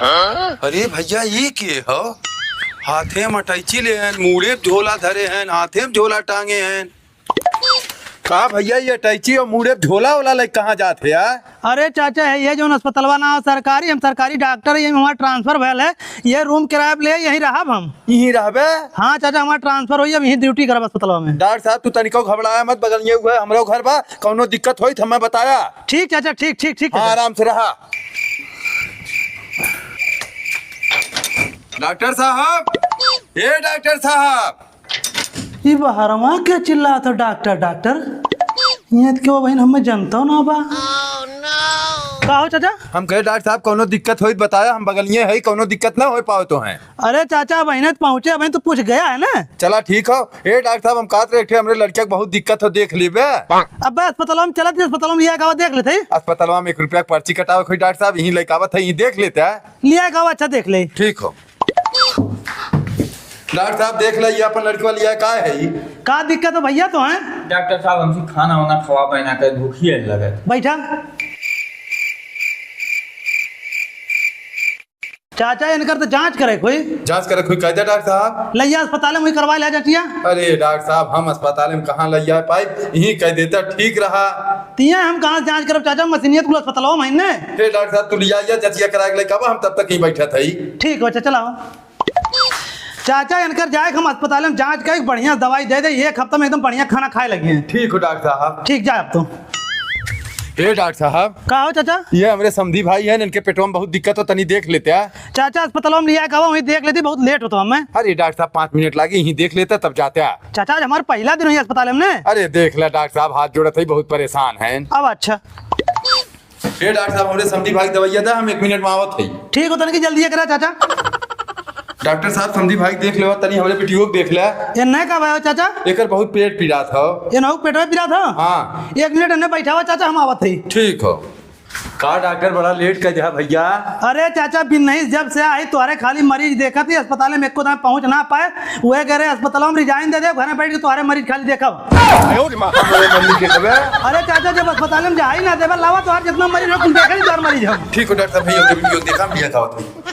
अरे भैया ये के हो? हाथे में टैची ले हैं, मुड़े में झोला धरे हैं, हाथे में झोला टांगे हैं। कहा भैया ये टैची और मुड़े में झोला वाला ले कहाँ जाते यार? अरे चाचा है ये जो अस्पतालवा ना सरकारी, हम सरकारी डॉक्टर है, हमारा ट्रांसफर भैल है, ये रूम किराया पे ले यहीं रहब हम। यहीं रहबे? हाँ चाचा हमारा ट्रांसफर हुई, अब यहीं ड्यूटी करब अस्पतालवा में। डॉक्टर साहब तू तनिको घबराया मत, बगल ये हुआ हमरो घर बा, कौनो दिक्कत होई तो हमें बताया। ठीक चाचा, ठीक ठीक ठीक। हाँ आराम से रहा। डॉक्टर साहब, ये डॉक्टर साहब, ये बाहरवा क्या चिल्ला था डॉक्टर डॉक्टर? ये क्यों बहन हमें जानता हूँ ना बा। का हो चाचा? हम कहे डॉक्टर साहब कौनो दिक्कत होई बताया, हम बगल ये है, कौनो दिक्कत ना हो पाओ तो हैं। अरे चाचा बहन पहुँचे बहन तो पूछ गया है ना। चला ठीक हो। ए डॉक्टर साहब हम कहते रहे हमरे लड़के को बहुत दिक्कत हो, देख लीबे। अब अस्पताल में चला अस्पताल में लिया देख लेते। अस्पताल में 1 रुपया पर्ची कटाओ कोई डॉक्टर साहब, यहीं लेकावत है, यहीं देख लेते है। लिया अच्छा देख ले। ठीक हो डॉक्टर साहब, देख ले ये अपन लड़के वाली है, का है ये? का दिक्कत है भैया तो है? डॉक्टर साहब हमसे खाना वाना खवा पहना कर भूखी है लगे। बैठा चाचा इनकर तो जांच करे कोई। जांच करे कोई कहते डॉक्टर साहब? लैया अस्पताल में करवा लिया चाचिया। अरे डॉक्टर साहब हम अस्पताल में कहाँ लिया पाइप, यहीं कह देता ठीक रहा। तिया हम कहाँ जांच करब चाचा, मशीनियत कुल अस्पताल में ने। हे डॉक्टर साहब तू लिया जचिया करा के लेके हम तब तक यहीं बैठा था। ठीक हो चाचा चलाओ। चाचा इनकर जाए हम अस्पताल में जांच कर बढ़िया दवाई दे दे, 1 हफ्ता में एकदम बढ़िया खाना खाए लगे हैं। ठीक हो डॉक्टर साहब। ठीक जाए अब तो। हे डॉक्टर साहब, का हो चाचा? ये हमारे समधी भाई हैं, इनके पेटों में बहुत दिक्कत हो, तनी देख लेते हैं। चाचा अस्पताल में लिया वहीं देख लेती, बहुत लेट होता हमें। अरे डॉक्टर साहब 5 मिनट लगे, यहीं देख लेते तब जाते हैं। चाचा आज हमारा पहला दिन हुई अस्पताल में। अरे देख ले डॉक्टर साहब, हाथ जोड़े थे, बहुत परेशान हैं। अब अच्छा हे डॉक्टर साहब हमारे समधी भाई दवाइया था, हम 1 मिनट में आवत है। ठीक हो तनिक जल्दी करा चाचा। डॉक्टर साहब समधी भाई देख ले, तनी हमारे पिटियो देख ले। ये नहीं का भाई चाचा? एकर बहुत पेट पीड़ा था। ये नौ पेट में पीड़ा था। हाँ 1 मिनट ने बैठा हुआ चाचा, हम आवत थी। ठीक हो। का डॉक्टर बड़ा लेट कर जा भैया? अरे चाचा बिन नहीं जब से आई तुम्हारे खाली मरीज देखा थी, अस्पताल में एको दाम पहुंच ना पाए, वह कह रहे अस्पताल में रिजाइन दे दे, घर में बैठ के तुम्हारे मरीज खाली देखा। अरे चाचा जब अस्पताल में जा ही ना देवा लावा, तुम्हारे जितना मरीज हो कुल देखा नहीं, मरीज हम। ठीक हो डॉक्टर साहब, भैया वीडियो देखा, हम लिया था।